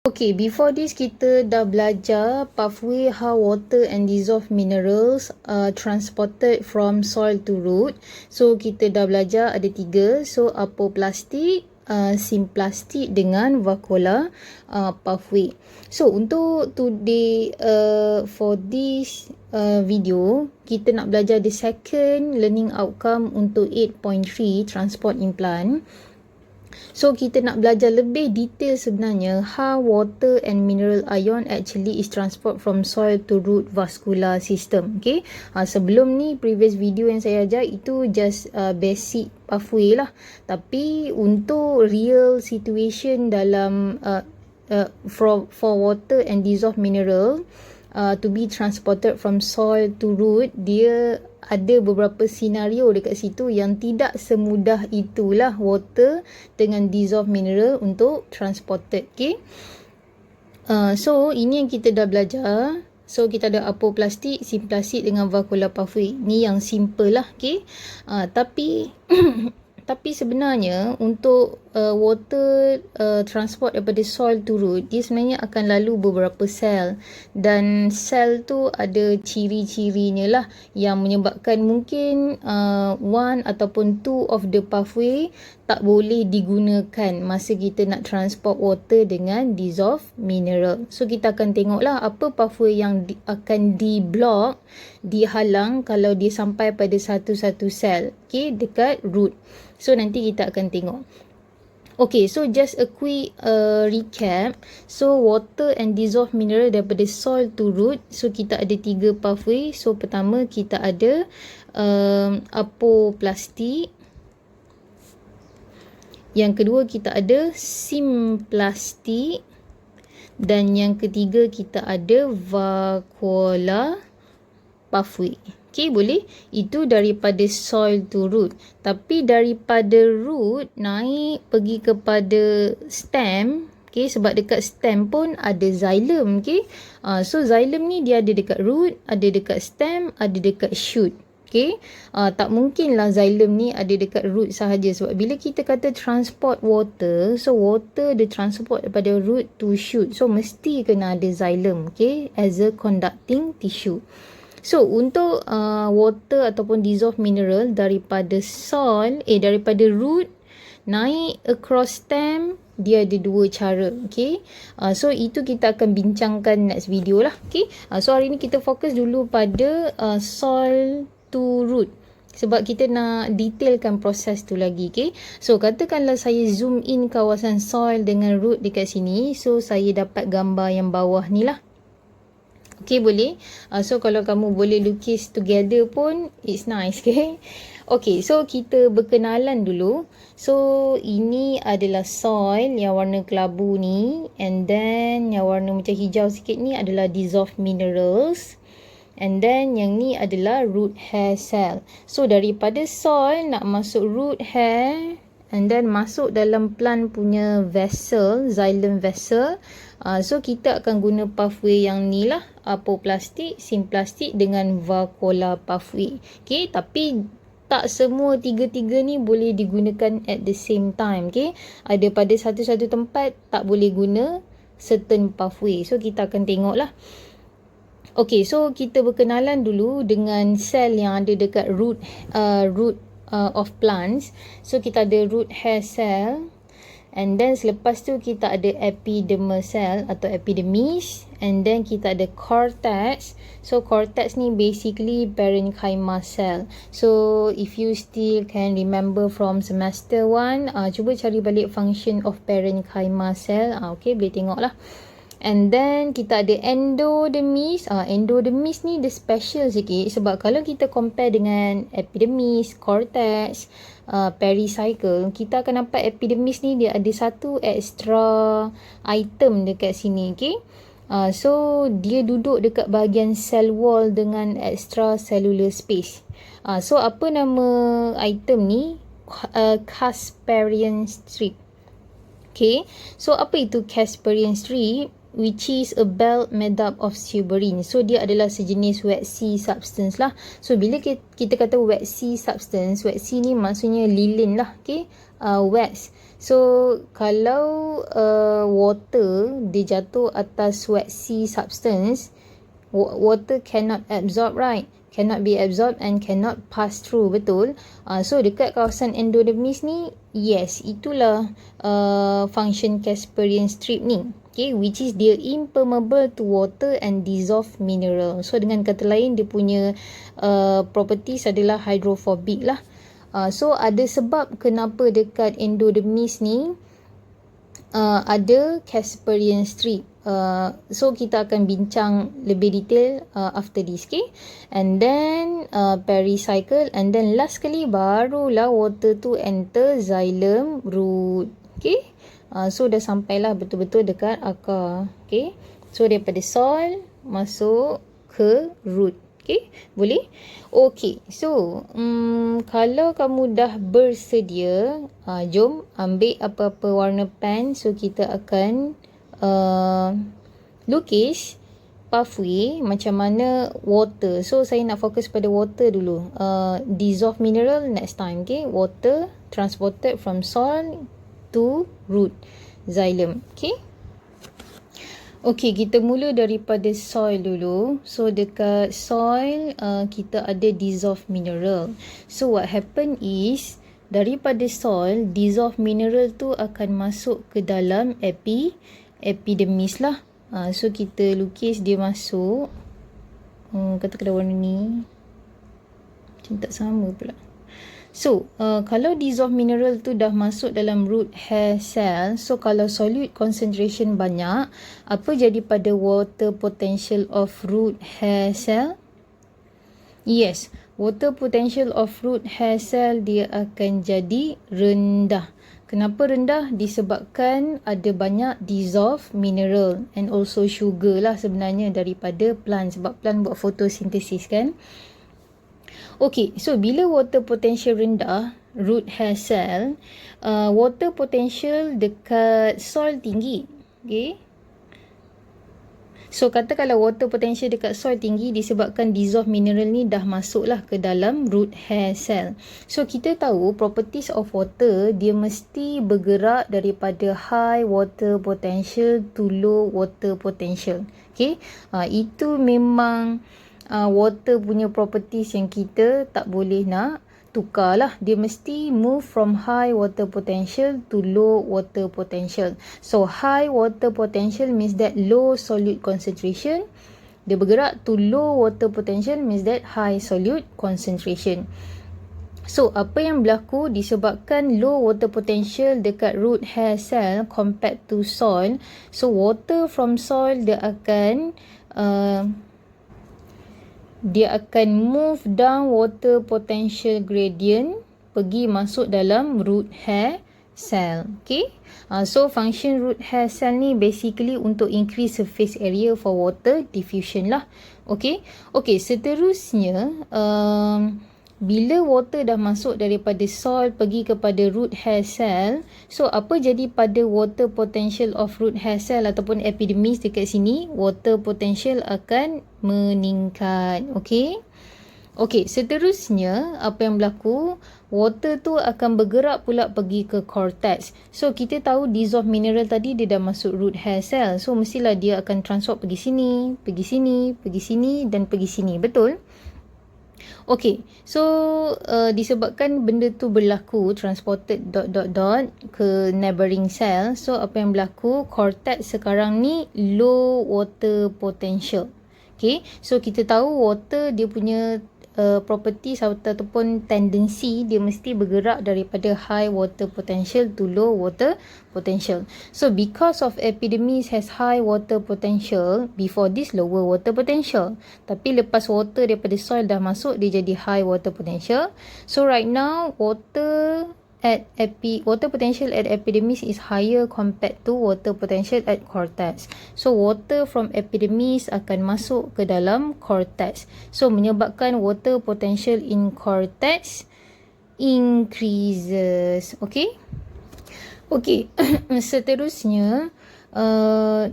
Okay, before this kita dah belajar pathway how water and dissolved minerals are transported from soil to root. So kita dah belajar ada 3. So apoplastic, simplastic dengan vacuolar pathway. So untuk today for this video kita nak belajar the second learning outcome untuk 8.3 transport in plant. So kita nak belajar lebih detail sebenarnya how water and mineral ion actually is transport from soil to root vascular system. Okay, sebelum ni previous video yang saya ajar itu just basic pathway lah. Tapi untuk real situation dalam for water and dissolved mineral to be transported from soil to root, dia ada beberapa senario dekat situ yang tidak semudah itulah water dengan dissolved mineral untuk transported. Okay, so ini yang kita dah belajar. So kita ada apoplastic, simplastic dengan vacuolar pathway. Ni yang simple lah. Okay, tapi sebenarnya untuk water transport daripada soil to root, dia sebenarnya akan lalu beberapa sel, dan sel tu ada ciri-cirinya lah yang menyebabkan mungkin one ataupun two of the pathway tak boleh digunakan masa kita nak transport water dengan dissolved mineral. So kita akan tengok lah apa pathway yang akan di-block, dihalang kalau dia sampai pada satu-satu sel, okay, dekat root. So nanti kita akan tengok. Okay, so just a quick recap. So water and dissolved mineral daripada soil to root. So kita ada 3 pathway. So pertama kita ada apoplastic. Yang kedua kita ada simplastic. Dan yang ketiga kita ada vacuolar pathway. Okay, boleh. Itu daripada soil to root. Tapi daripada root naik pergi kepada stem. Okay, sebab dekat stem pun ada xylem. Okay, so xylem ni dia ada dekat root, ada dekat stem, ada dekat shoot. Okay, tak mungkinlah xylem ni ada dekat root sahaja. Sebab bila kita kata transport water, so water dia transport daripada root to shoot. So mesti kena ada xylem, okay, as a conducting tissue. So untuk water ataupun dissolved mineral daripada soil, daripada root naik across stem, dia ada 2 cara. Okay, so itu kita akan bincangkan next video lah. Okay, so hari ni kita fokus dulu pada soil to root, sebab kita nak detailkan proses tu lagi. Okay, so katakanlah saya zoom in kawasan soil dengan root dekat sini. So saya dapat gambar yang bawah ni lah. Okay, boleh. So kalau kamu boleh lukis together pun it's nice. Okay, okay, so kita berkenalan dulu. So ini adalah soil yang warna kelabu ni, and then yang warna macam hijau sikit ni adalah dissolved minerals, and then yang ni adalah root hair cell. So daripada soil nak masuk root hair, and then masuk dalam plant punya vessel, xylem vessel. So kita akan guna pathway yang ni lah, apoplastic, simplastic dengan vacuolar pathway. Okay, tapi tak semua 3 ni boleh digunakan at the same time. Okay, ada pada satu-satu tempat tak boleh guna certain pathway. So kita akan tengok lah. Okay, so kita berkenalan dulu dengan sel yang ada dekat root of plants. So kita ada root hair cell, and then selepas tu kita ada epidermal cell atau epidermis, and then kita ada cortex. So cortex ni basically parenchyma cell. So if you still can remember from semester 1, cuba cari balik function of parenchyma cell. Okay, boleh tengok lah. And then kita ada endodermis. Endodermis ni dia special sikit, sebab kalau kita compare dengan epidermis, cortex, pericycle, kita akan nampak epidermis ni dia ada satu extra item dekat sini. Okay, so dia duduk dekat bahagian cell wall dengan extra cellular space. So apa nama item ni? Casparian strip. Okay, so apa itu Casparian strip? Which is a belt made up of suberin. So dia adalah sejenis waxy substance lah. So bila kita kata waxy substance, waxy ni maksudnya lilin lah. Okay, wax. So kalau water dia jatuh atas waxy substance, water cannot absorb, right? Cannot be absorbed and cannot pass through, betul? So dekat kawasan endodermis ni, yes, itulah function Casparian strip ni. Okay, which is dia impermeable to water and dissolve mineral. So dengan kata lain, dia punya properties adalah hydrophobic lah. So ada sebab kenapa dekat endodermis ni ada Casparian strip. So kita akan bincang lebih detail after this, okay? And then pericycle, and then last kali barulah water tu enter xylem root, okay? So dah sampailah betul-betul dekat akar, okay? So daripada soil masuk ke root, okay? Boleh? Okay, so kalau kamu dah bersedia, jom ambil apa-apa warna pen. So kita akan lukis pathway macam mana water. So saya nak fokus pada water dulu. Dissolve mineral next time, okay? Water transported from soil to root, xylem, okay? Okay, kita mula daripada soil dulu. So dekat soil kita ada dissolved mineral. So what happen is daripada soil, dissolved mineral tu akan masuk ke dalam epidermis lah. So kita lukis dia masuk. Katakanlah warna ni. Macam tak sama pula. So, kalau dissolved mineral tu dah masuk dalam root hair cell, so kalau solute concentration banyak, apa jadi pada water potential of root hair cell? Yes, water potential of root hair cell dia akan jadi rendah. Kenapa rendah? Disebabkan ada banyak dissolved mineral and also sugar lah sebenarnya daripada plant, sebab plant buat fotosintesis kan. Okay, so bila water potential rendah, root hair cell, water potential dekat soil tinggi. Okay. So kata kalau water potential dekat soil tinggi disebabkan dissolved mineral ni dah masuklah ke dalam root hair cell. So kita tahu properties of water, dia mesti bergerak daripada high water potential to low water potential. Okay, itu memang water punya properties yang kita tak boleh nak tukar lah. Dia mesti move from high water potential to low water potential. So high water potential means that low solute concentration. Dia bergerak to low water potential means that high solute concentration. So apa yang berlaku disebabkan low water potential dekat root hair cell compared to soil. So water from soil dia akan move down water potential gradient pergi masuk dalam root hair cell. Okay. So function root hair cell ni basically untuk increase surface area for water diffusion lah. Okay. Okay, seterusnya bila water dah masuk daripada soil pergi kepada root hair cell, so apa jadi pada water potential of root hair cell ataupun epidermis dekat sini? Water potential akan meningkat. Okay. Okay, seterusnya apa yang berlaku? Water tu akan bergerak pula pergi ke cortex. So kita tahu dissolved mineral tadi dia dah masuk root hair cell. So mestilah dia akan transport pergi sini, pergi sini, pergi sini dan pergi sini. Betul? Okay, so disebabkan benda tu berlaku transported ... ke neighboring cell. So apa yang berlaku? Cortex sekarang ni low water potential. Okay, so kita tahu water dia punya properties ataupun tendency dia mesti bergerak daripada high water potential to low water potential. So because of epidermis has high water potential, before this lower water potential. Tapi lepas water daripada soil dah masuk, dia jadi high water potential. So right now water potential at epidermis is higher compared to water potential at cortex. So water from epidermis akan masuk ke dalam cortex. So menyebabkan water potential in cortex increases. Okay. Okay. Seterusnya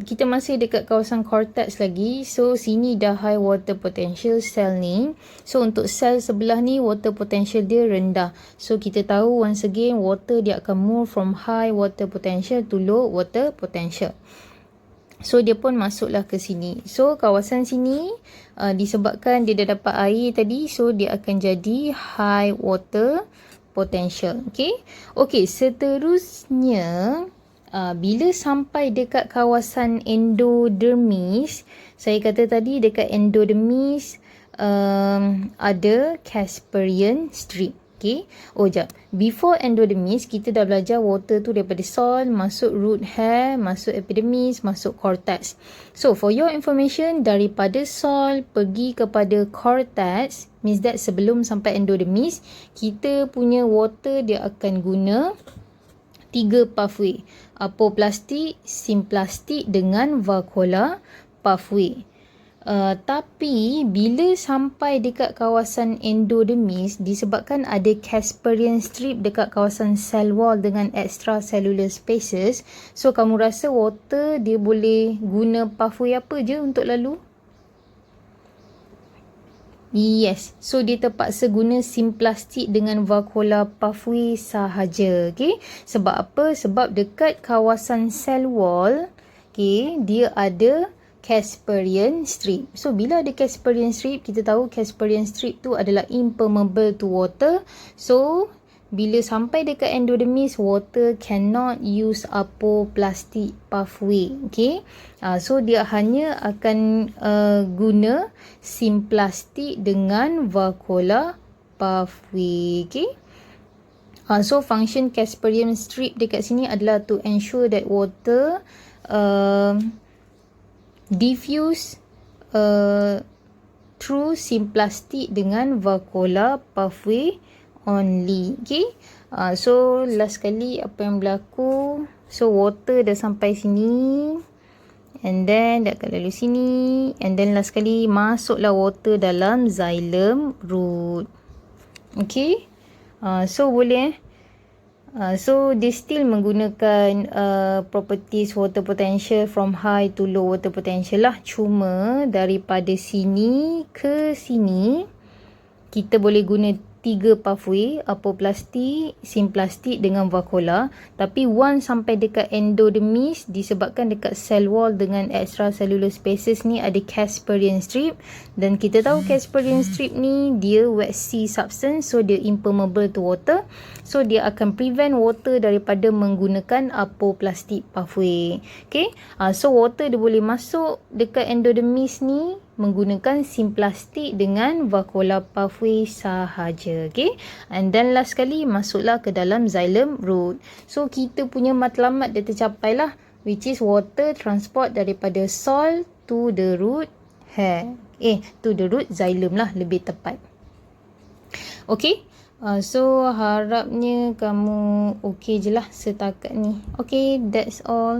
kita masih dekat kawasan cortex lagi. So sini dah high water potential sel ni. So untuk sel sebelah ni water potential dia rendah. So kita tahu once again water dia akan move from high water potential to low water potential. So dia pun masuklah ke sini. So kawasan sini disebabkan dia dah dapat air tadi, so dia akan jadi high water potential. Okay, seterusnya bila sampai dekat kawasan endodermis, saya kata tadi dekat endodermis ada Casparian strip. Before endodermis, kita dah belajar water tu daripada soil, masuk root hair, masuk epidermis, masuk cortex. So for your information, daripada soil pergi kepada cortex, means that sebelum sampai endodermis, kita punya water dia akan guna 3 pathway. Apoplastic, simplastic dengan vacuolar pathway. Tapi bila sampai dekat kawasan endodermis, disebabkan ada Casparian strip dekat kawasan cell wall dengan extracellular spaces, so kamu rasa water dia boleh guna pathway apa je untuk lalu? Yes, so dia terpaksa guna simplastic dengan vacuolar pathway sahaja. Sebab apa? Sebab dekat kawasan cell wall, dia ada Casparian strip. So bila ada Casparian strip, kita tahu Casparian strip tu adalah impermeable to water. So bila sampai dekat endodermis, water cannot use apoplastic pathway. So dia hanya akan guna simplastic dengan vacuolar pathway. So function Casparian strip dekat sini adalah to ensure that water diffuse through simplastic dengan vacuolar pathway only. So last kali apa yang berlaku, so water dah sampai sini, and then dah lalu sini, and then last kali masuklah water dalam xylem root. So boleh so dia still menggunakan properties water potential from high to low water potential lah. Cuma daripada sini ke sini kita boleh guna 3 pathway, apoplastic, simplastic dengan vacuolar. Tapi once sampai dekat endodermis, disebabkan dekat cell wall dengan extracellular spaces ni ada Casparian strip, dan kita tahu Casparian strip ni dia waxy substance, so dia impermeable to water. So dia akan prevent water daripada menggunakan apoplastic pathway. So water dia boleh masuk dekat endodermis ni menggunakan simplastic dengan vacuolar pathway sahaja. And then last kali masuklah ke dalam xylem root. So kita punya matlamat dah tercapai lah, which is water transport daripada soil to the root hair. To the root xylem lah lebih tepat. So harapnya kamu okey je lah setakat ni. That's all.